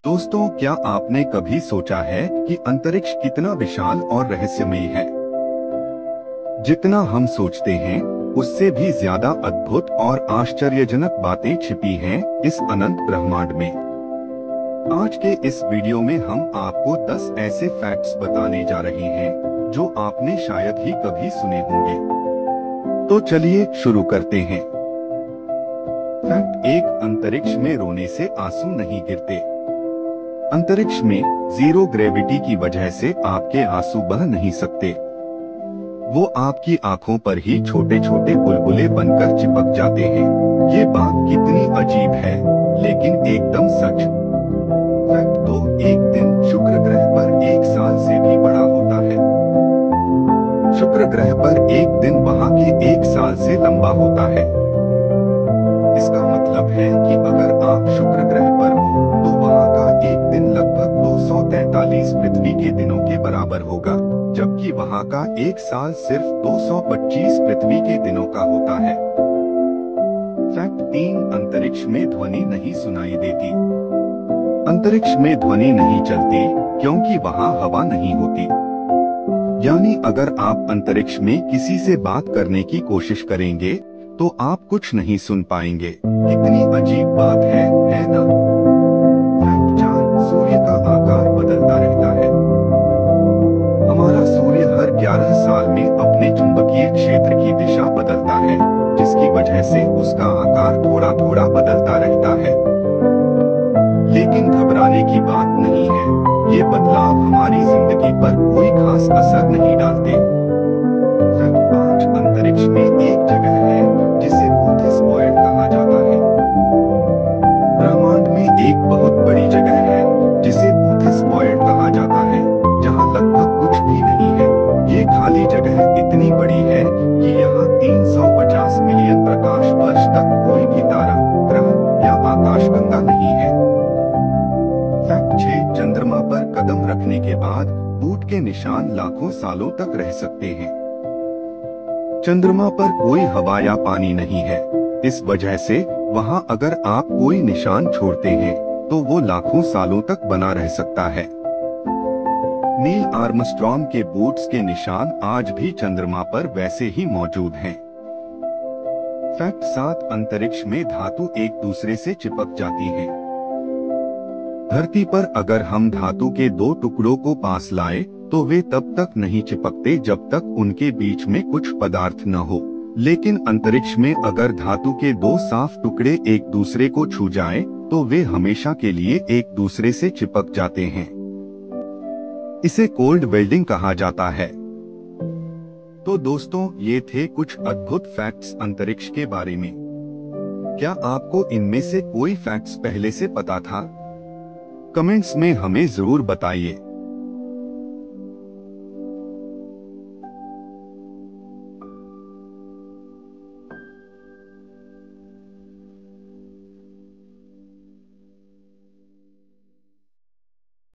दोस्तों, क्या आपने कभी सोचा है कि अंतरिक्ष कितना विशाल और रहस्यमय है? जितना हम सोचते हैं, उससे भी ज्यादा अद्भुत और आश्चर्यजनक बातें छिपी हैं इस अनंत ब्रह्मांड में। आज के इस वीडियो में हम आपको 10 ऐसे फैक्ट्स बताने जा रहे हैं जो आपने शायद ही कभी सुने होंगे। तो चलिए शुरू करते हैं। फैक्ट 1, अंतरिक्ष में रोने से आंसू नहीं गिरते। अंतरिक्ष में जीरो ग्रेविटी की वजह से आपके आंसू बह नहीं सकते। वो आपकी आंखों पर ही छोटे छोटे बुलबुले बनकर चिपक जाते हैं। ये बात कितनी अजीब है, लेकिन एकदम सच। फैक्ट 2, एक दिन शुक्र ग्रह पर 1 साल से भी बड़ा होता है। शुक्र ग्रह पर एक दिन वहाँ के 1 साल से लंबा होता है। इसका मतलब है कि अगर आप शुक्र ग्रह पर हो तो वहाँ का एक दिन लगभग 243 पृथ्वी के दिनों के बराबर होगा, जबकि वहाँ का 1 साल सिर्फ 225 पृथ्वी के दिनों का होता है। फैक्ट 3, अंतरिक्ष में ध्वनि नहीं सुनाई देती। अंतरिक्ष में ध्वनि नहीं चलती क्योंकि वहाँ हवा नहीं होती। यानी अगर आप अंतरिक्ष में किसी से बात करने की कोशिश करेंगे तो आप कुछ नहीं सुन पाएंगे। कितनी अजीब बात है ना? फैक्ट 4, सूर्य का आकार बदलता रहता है। हमारा सूर्य हर 11 साल में अपने चुंबकीय क्षेत्र की दिशा बदलता है, जिसकी वजह से उसका आकार थोड़ा थोड़ा बदलता रहता है। लेकिन घबराने की बात नहीं है, ये बदलाव हमारी जिंदगी पर कोई खास असर नहीं डालते। फैक्ट 5, अंतरिक्ष में एक जगह है जिसे बूथिस पॉइंट कहा जाता है। ब्रह्मांड में एक बहुत बड़ी जगह है जिसे बूथिस पॉइंट कहा जाता है, जहां लगभग कुछ भी नहीं है। ये खाली जगह इतनी बड़ी है कि यहाँ 350 मिलियन प्रकाश वर्ष तक कोई भी तारा, ग्रह या आकाशगंगा नहीं है। फैक्ट 6, चंद्रमा पर कदम रखने के बाद बूट के निशान लाखों सालों तक रह सकते हैं। चंद्रमा पर कोई हवा या पानी नहीं है, इस वजह से वहां अगर आप कोई निशान छोड़ते हैं तो वो लाखों सालों तक बना रह सकता है। नील आर्मस्ट्रॉन्ग के बूट्स के निशान आज भी चंद्रमा पर वैसे ही मौजूद हैं। फैक्ट 7, अंतरिक्ष में धातु एक दूसरे से चिपक जाती हैं। धरती पर अगर हम धातु के 2 टुकड़ों को पास लाए तो वे तब तक नहीं चिपकते जब तक उनके बीच में कुछ पदार्थ न हो। लेकिन अंतरिक्ष में अगर धातु के 2 साफ टुकड़े एक दूसरे को छू जाएं, तो वे हमेशा के लिए एक दूसरे से चिपक जाते हैं। इसे कोल्ड वेल्डिंग कहा जाता है। तो दोस्तों, ये थे कुछ अद्भुत फैक्ट्स अंतरिक्ष के बारे में। क्या आपको इनमें से कोई फैक्ट्स पहले से पता था? कमेंट्स में हमें जरूर बताइए।